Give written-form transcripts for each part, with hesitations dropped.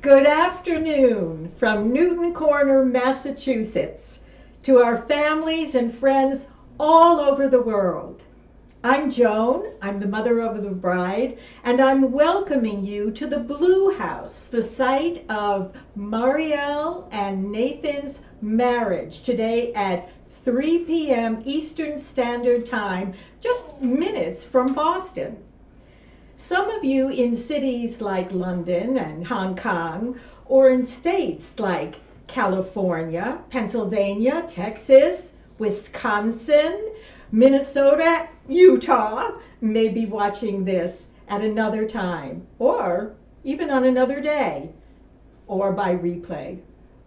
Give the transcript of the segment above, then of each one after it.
Good afternoon from Newton Corner, Massachusetts, to our families and friends all over the world. I'm Joan, I'm the mother of the bride, and I'm welcoming you to the Blue House, the site of Marielle and Nathan's marriage, today at 3 p.m. Eastern Standard Time, just minutes from Boston. Some of you in cities like London and Hong Kong, or in states like California, Pennsylvania, Texas, Wisconsin, Minnesota, Utah, may be watching this at another time, or even on another day, or by replay.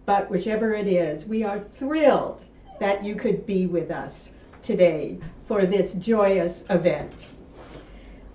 But whichever it is, we are thrilled that you could be with us today for this joyous event.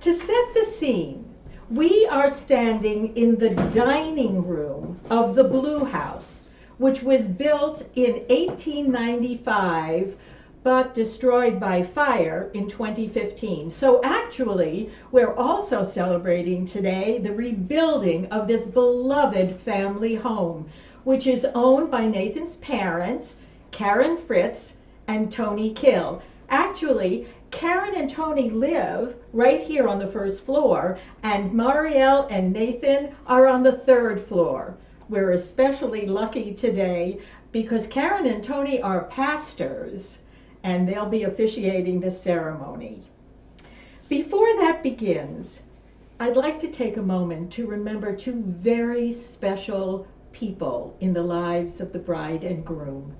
To set the scene, we are standing in the dining room of the Blue House, which was built in 1895 but destroyed by fire in 2015. So actually, we're also celebrating today the rebuilding of this beloved family home, which is owned by Nathan's parents, Karen Fritz and Tony Kill. Actually, Karen and Tony live right here on the first floor, and Marielle and Nathan are on the third floor. We're especially lucky today because Karen and Tony are pastors, and they'll be officiating the ceremony. Before that begins, I'd like to take a moment to remember two very special people in the lives of the bride and groom.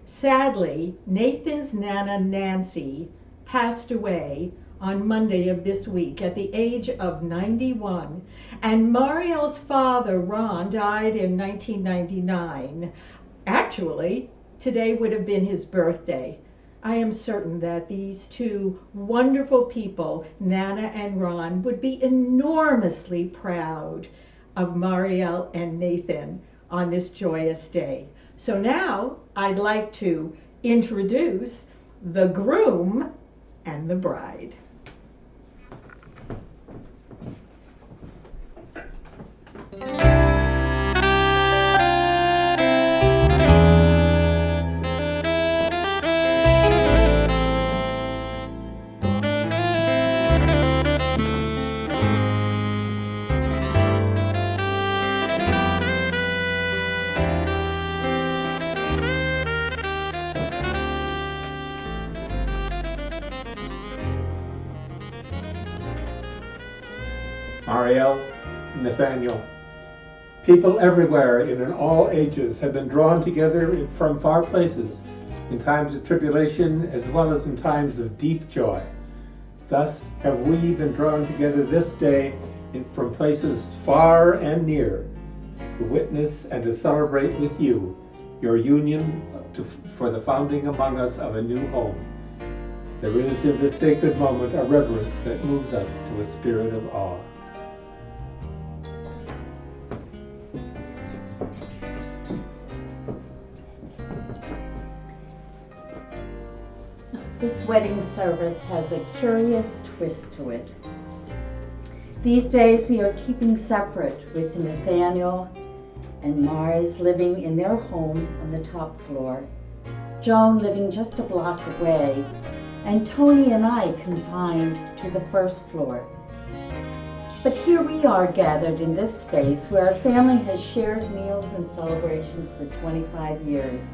Sadly, Nathan's Nana Nancy passed away on Monday of this week at the age of 91, and Marielle's father, Ron, died in 1999. Actually, today would have been his birthday. I am certain that these two wonderful people, Nana and Ron, would be enormously proud of Marielle and Nathan on this joyous day. So now I'd like to introduce the groom and the bride. Marielle, Nathaniel. People everywhere and in all ages have been drawn together from far places in times of tribulation as well as in times of deep joy. Thus have we been drawn together this day from places far and near to witness and to celebrate with you your union for the founding among us of a new home. There is in this sacred moment a reverence that moves us to a spirit of awe. This wedding service has a curious twist to it. These days we are keeping separate, with Nathaniel and Marz living in their home on the top floor, Joan living just a block away, and Tony and I confined to the first floor. But here we are gathered in this space where our family has shared meals and celebrations for 25 years.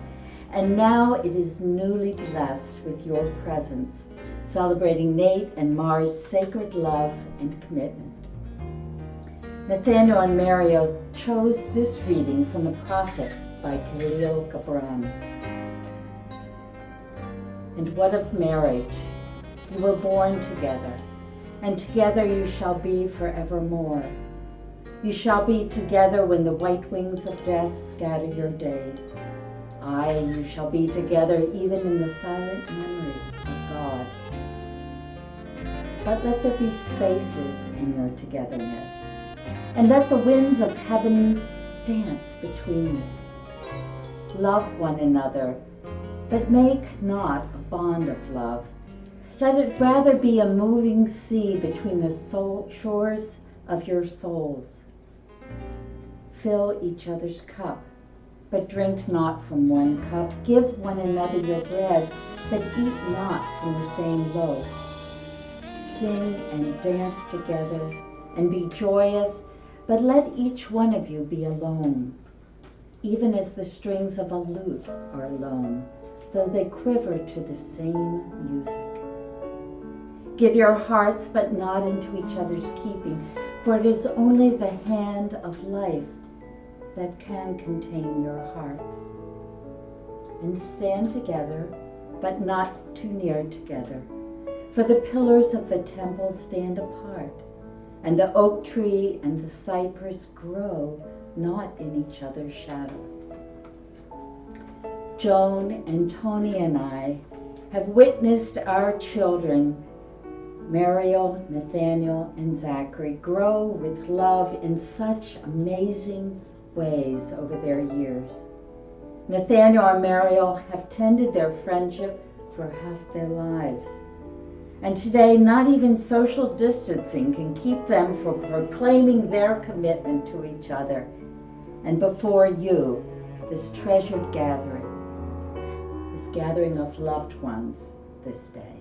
And now it is newly blessed with your presence, celebrating Nate and Marz's sacred love and commitment. Nathaniel and Marielle chose this reading from the Prophet by Khalil Gibran. And what of marriage? You were born together, and together you shall be forevermore. You shall be together when the white wings of death scatter your days. Aye, and you shall be together even in the silent memory of God. But let there be spaces in your togetherness, and let the winds of heaven dance between you. Love one another, but make not a bond of love. Let it rather be a moving sea between the shores of your souls. fill each other's cup. But drink not from one cup. Give one another your bread, but eat not from the same loaf. Sing and dance together, and be joyous, but let each one of you be alone, even as the strings of a lute are alone, though they quiver to the same music. Give your hearts, but not into each other's keeping, for it is only the hand of life that can contain your hearts. And stand together, but not too near together, for the pillars of the temple stand apart, and the oak tree and the cypress grow not in each other's shadow. Joan and Tony and I have witnessed our children, Marielle, Nathaniel, and Zachary, grow with love in such amazing ways over their years. Nathaniel and Marielle have tended their friendship for half their lives. And today, not even social distancing can keep them from proclaiming their commitment to each other. And before you, this treasured gathering, this gathering of loved ones this day.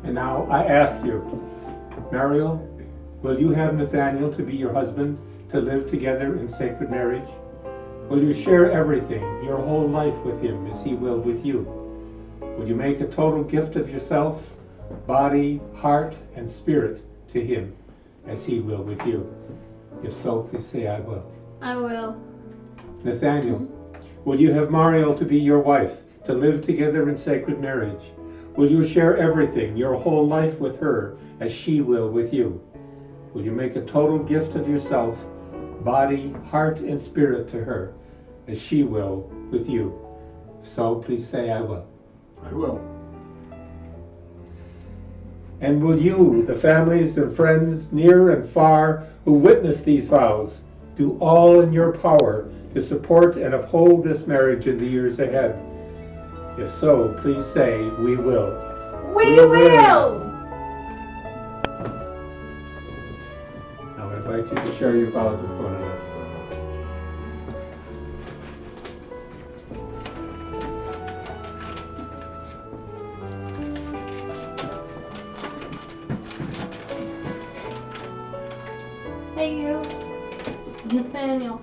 And now I ask you, Marielle, will you have Nathaniel to be your husband, to live together in sacred marriage? Will you share everything, your whole life with him as he will with you? Will you make a total gift of yourself, body, heart, and spirit to him as he will with you? If so, please say, I will. I will. Nathaniel, will you have Marielle to be your wife, to live together in sacred marriage? Will you share everything, your whole life with her, as she will with you? Will you make a total gift of yourself, body, heart, and spirit to her, as she will with you? If so, please say, I will. I will. And will you, the families and friends near and far who witness these vows, do all in your power to support and uphold this marriage in the years ahead? If so, please say, we will. We will! Now I invite you to share your vows with one another. Hey you, Nathaniel,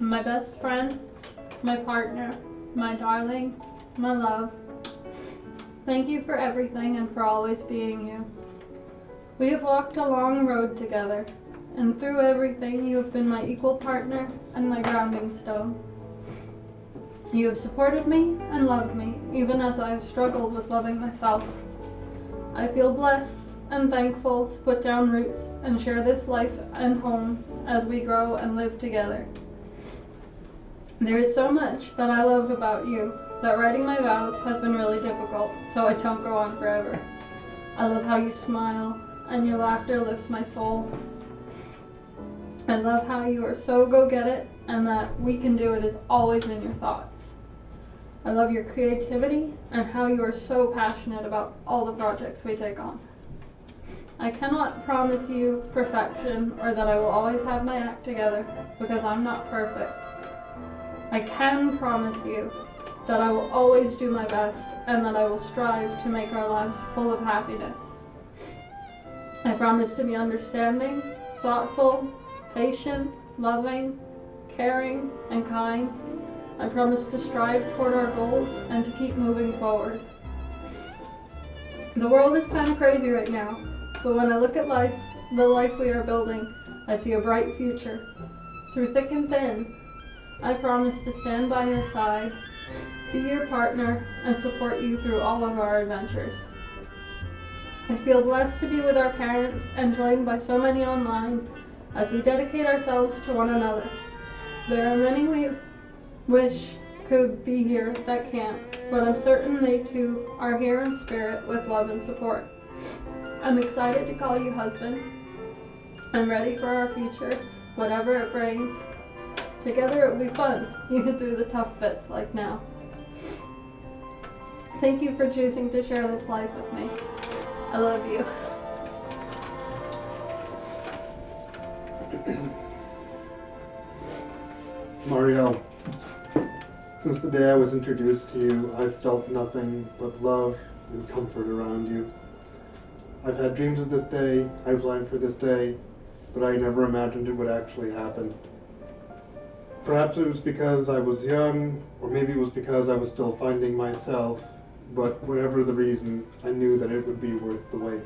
my best friend, my partner, my darling, my love. Thank you for everything and for always being you. We have walked a long road together, and through everything you have been my equal partner and my grounding stone. You have supported me and loved me, even as I have struggled with loving myself. I feel blessed and thankful to put down roots and share this life and home as we grow and live together. There is so much that I love about you that writing my vows has been really difficult, so I don't go on forever. I love how you smile, and your laughter lifts my soul. I love how you are so go-get-it, and that we can do it is always in your thoughts. I love your creativity, and how you are so passionate about all the projects we take on. I cannot promise you perfection, or that I will always have my act together, because I'm not perfect. I can promise you that I will always do my best and that I will strive to make our lives full of happiness. I promise to be understanding, thoughtful, patient, loving, caring, and kind. I promise to strive toward our goals and to keep moving forward. The world is kind of crazy right now, but when I look at life, the life we are building, I see a bright future. Through thick and thin, I promise to stand by your side, be your partner, and support you through all of our adventures. I feel blessed to be with our parents and joined by so many online as we dedicate ourselves to one another. There are many we wish could be here that can't, but I'm certain they too are here in spirit with love and support. I'm excited to call you husband. I'm ready for our future, whatever it brings. Together it will be fun, even through the tough bits like now. Thank you for choosing to share this life with me. I love you. Marielle, since the day I was introduced to you, I've felt nothing but love and comfort around you. I've had dreams of this day, I've planned for this day, but I never imagined it would actually happen. Perhaps it was because I was young, or maybe it was because I was still finding myself, but whatever the reason, I knew that it would be worth the wait.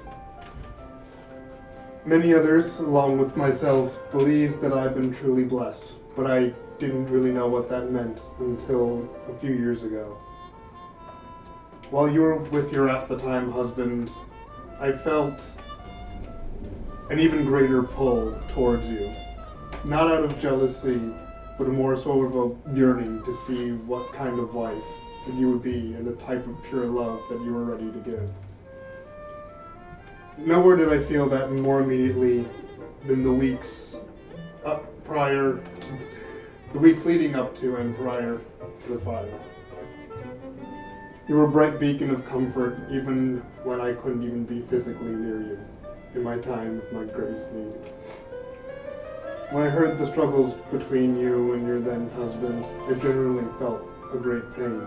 Many others, along with myself, believe that I've been truly blessed, but I didn't really know what that meant until a few years ago. While you were with your at-the-time husband, I felt an even greater pull towards you. Not out of jealousy, but more sort of a yearning to see what kind of wife that you would be and the type of pure love that you were ready to give. Nowhere did I feel that more immediately than the weeks leading up to and prior to the fire. You were a bright beacon of comfort even when I couldn't even be physically near you in my time of my greatest need. When I heard the struggles between you and your then husband, I genuinely felt a great pain.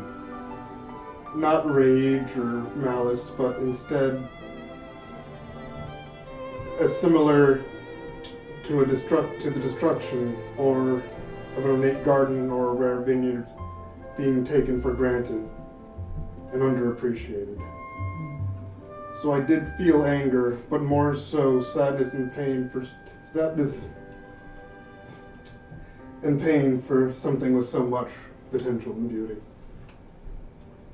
Not rage or malice, but instead as similar to the destruction or of an ornate garden or a rare vineyard being taken for granted and underappreciated. So I did feel anger, but more so sadness and pain for something with so much potential and beauty.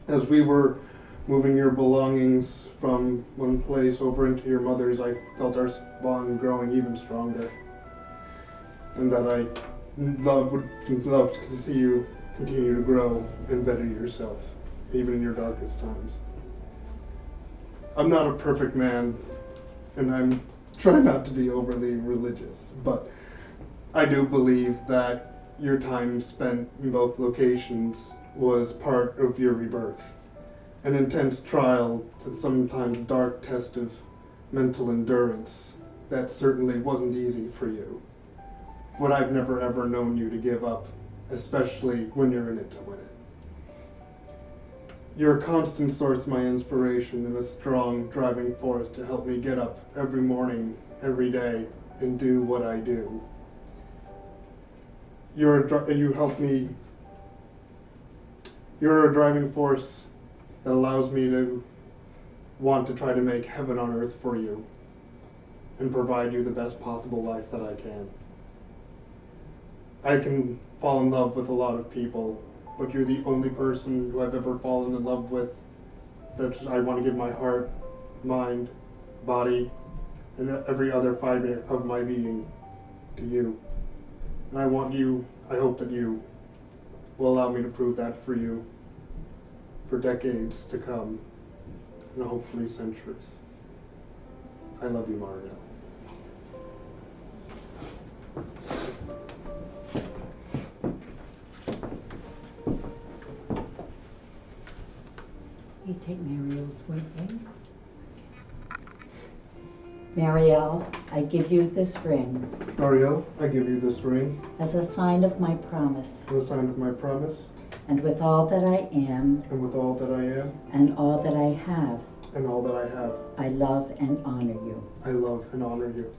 As we were moving your belongings from one place over into your mother's, I felt our bond growing even stronger, and that I would love to see you continue to grow and better yourself, even in your darkest times. I'm not a perfect man, and I'm trying not to be overly religious, but I do believe that your time spent in both locations was part of your rebirth, an intense trial to sometimes dark test of mental endurance that certainly wasn't easy for you. But I've never ever known you to give up, especially when you're in it to win it. You're a constant source of my inspiration and a strong driving force to help me get up every morning, every day, and do what I do. You're a driving force that allows me to want to try to make heaven on earth for you and provide you the best possible life that I can. I can fall in love with a lot of people, but you're the only person who I've ever fallen in love with that I want to give my heart, mind, body, and every other fiber of my being to you. And I hope that you will allow me to prove that for you for decades to come, and hopefully centuries. I love you, Marielle. You take Marielle's sweet ring. Marielle, I give you this ring Marielle, I give you this ring as a sign of my promise, as a sign of my promise, and with all that I am, and with all that I am, and all that I have, and all that I have, I love and honor you. I love and honor you.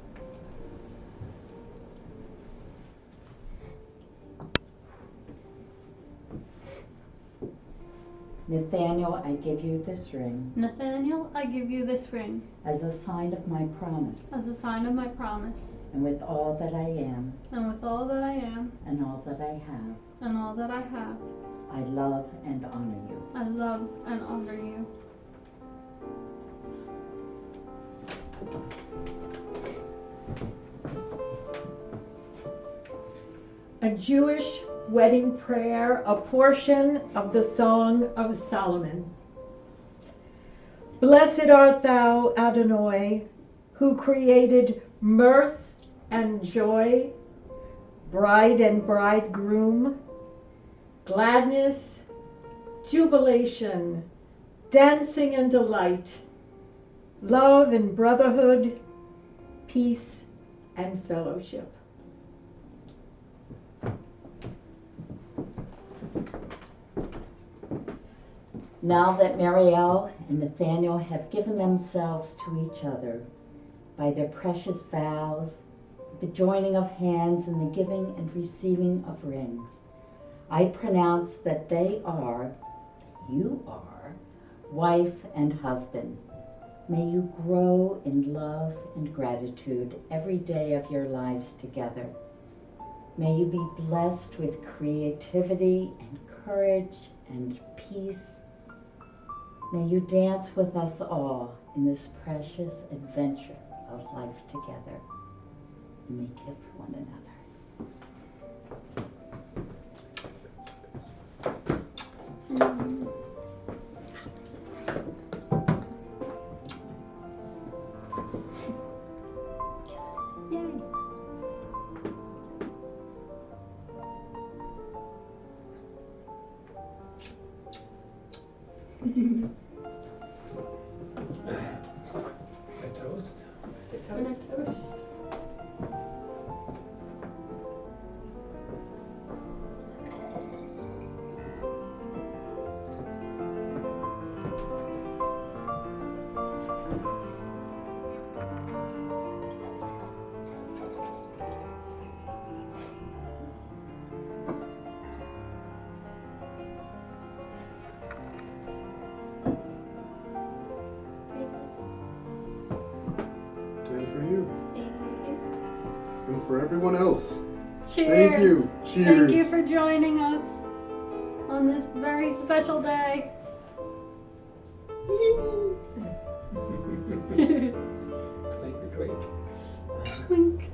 Nathaniel, I give you this ring Nathaniel, I give you this ring as a sign of my promise, as a sign of my promise, and with all that I am, and with all that I am, and all that I have, and all that I have, I love and honor you. I love and honor you. A Jewish wedding prayer, a portion of the Song of Solomon. Blessed art thou, Adonai, who created mirth and joy. bride and bridegroom, gladness, jubilation, dancing and delight, love and brotherhood, peace and fellowship. Now that Marielle and Nathaniel have given themselves to each other by their precious vows, the joining of hands and the giving and receiving of rings, I pronounce that they are, you are, wife and husband. May you grow in love and gratitude every day of your lives together. May you be blessed with creativity and courage and peace. May you dance with us all in this precious adventure of life together. And may kiss one another. Yay. A toast. And a toast. And for you. Thank you. And for everyone else. Cheers. Thank you. Cheers. Thank you for joining us on this very special day. Like the drink. Clink.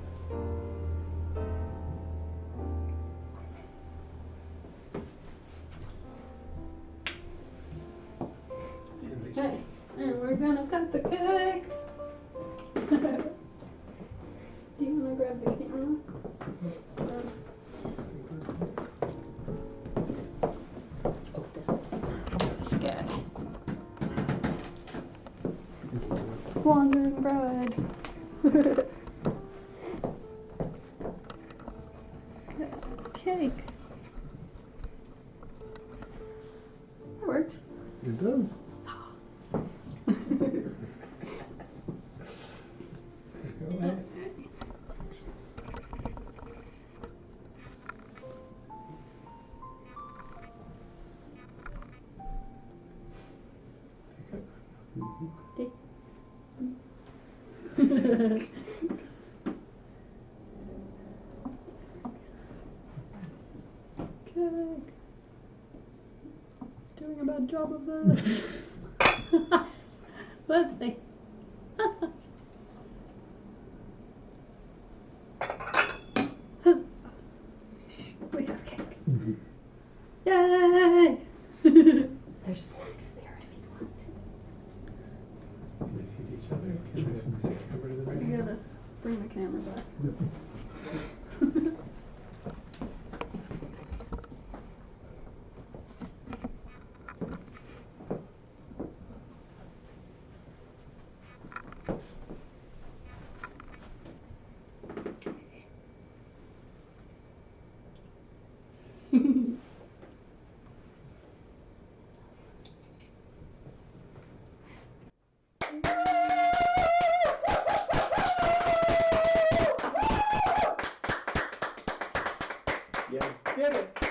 Okay, and we're gonna cut the cake. Do you wanna grab the camera? Oh, this. This guy. Wandering bride. Cake. That works. It does. Cake. Doing a bad job of this. Whoopsie. We have cake. Yay! There's forks there if you want. Can we feed each other? Can we cover the You radio? gotta bring the camera back. Yeah, did it.